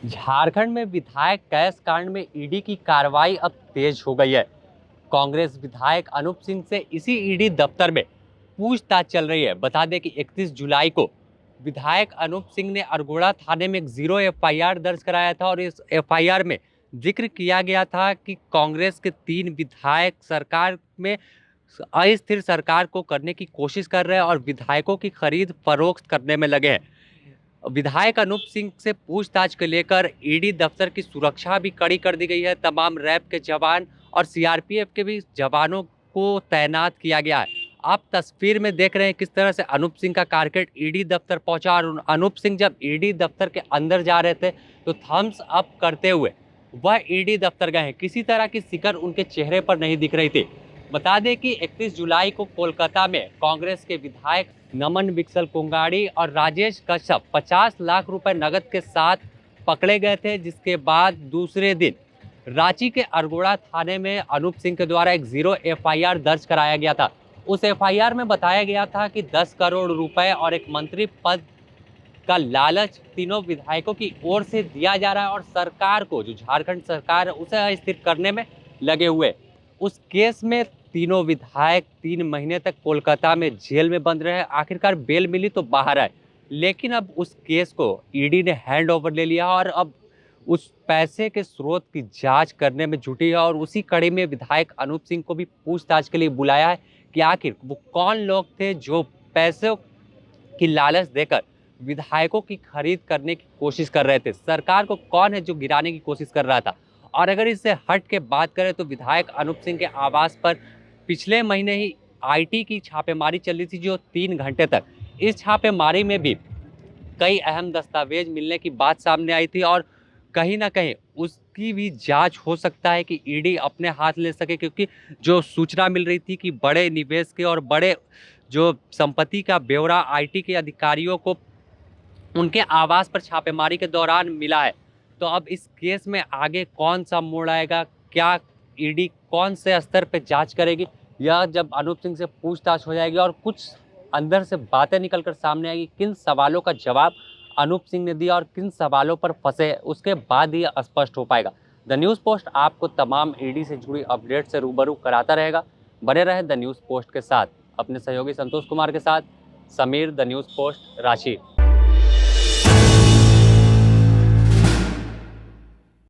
झारखंड में विधायक कैश कांड में ईडी की कार्रवाई अब तेज हो गई है। कांग्रेस विधायक अनूप सिंह से इसी ईडी दफ्तर में पूछताछ चल रही है। बता दें कि 31 जुलाई को विधायक अनूप सिंह ने अरगोड़ा थाने में एक 0 एफआईआर दर्ज कराया था और इस एफआईआर में जिक्र किया गया था कि कांग्रेस के 3 विधायक सरकार में अस्थिर सरकार को करने की कोशिश कर रहे हैं और विधायकों की खरीद फरोख्त करने में लगे हैं। विधायक अनूप सिंह से पूछताछ को लेकर ईडी दफ्तर की सुरक्षा भी कड़ी कर दी गई है। तमाम रैब के जवान और सीआरपीएफ के भी जवानों को तैनात किया गया है। आप तस्वीर में देख रहे हैं किस तरह से अनूप सिंह का कारकेट ईडी दफ्तर पहुंचा और अनूप सिंह जब ईडी दफ्तर के अंदर जा रहे थे तो थम्स अप करते हुए वह ईडी दफ्तर गए हैं। किसी तरह की सिकर उनके चेहरे पर नहीं दिख रही थी। बता दें कि 31 जुलाई को कोलकाता में कांग्रेस के विधायक नमन विकसल कोंगाड़ी और राजेश कश्यप 50 लाख रुपए नगद के साथ पकड़े गए थे, जिसके बाद दूसरे दिन रांची के अरगोड़ा थाने में अनूप सिंह के द्वारा एक 0 एफआईआर दर्ज कराया गया था। उस एफआईआर में बताया गया था कि 10 करोड़ रुपए और एक मंत्री पद का लालच तीनों विधायकों की ओर से दिया जा रहा है और सरकार को, जो झारखंड सरकार है, उसे अस्थिर करने में लगे हुए। उस केस में तीनों विधायक 3 महीने तक कोलकाता में जेल में बंद रहे। आखिरकार बेल मिली तो बाहर आए, लेकिन अब उस केस को ईडी ने हैंड ओवर ले लिया और अब उस पैसे के स्रोत की जांच करने में जुटी है और उसी कड़ी में विधायक अनूप सिंह को भी पूछताछ के लिए बुलाया है कि आखिर वो कौन लोग थे जो पैसों की लालच देकर विधायकों की खरीद करने की कोशिश कर रहे थे। सरकार को कौन है जो गिराने की कोशिश कर रहा था। और अगर इससे हट के बात करें तो विधायक अनूप सिंह के आवास पर पिछले महीने ही आईटी की छापेमारी चल रही थी, जो 3 घंटे तक। इस छापेमारी में भी कई अहम दस्तावेज मिलने की बात सामने आई थी और कहीं ना कहीं उसकी भी जांच हो सकता है कि ईडी अपने हाथ ले सके, क्योंकि जो सूचना मिल रही थी कि बड़े निवेश के और बड़े जो संपत्ति का ब्यौरा आईटी के अधिकारियों को उनके आवास पर छापेमारी के दौरान मिला है। तो अब इस केस में आगे कौन सा मोड़ आएगा, क्या ईडी कौन से स्तर पर जांच करेगी, यह जब अनूप सिंह से पूछताछ हो जाएगी और कुछ अंदर से बातें निकलकर सामने आएगी, किन सवालों का जवाब अनूप सिंह ने दिया और किन सवालों पर फंसे, उसके बाद ही स्पष्ट हो पाएगा। द न्यूज़ पोस्ट आपको तमाम ईडी से जुड़ी अपडेट से रूबरू कराता रहेगा। बने रहे द न्यूज़ पोस्ट के साथ। अपने सहयोगी संतोष कुमार के साथ Sameer, the news post, Ranchi.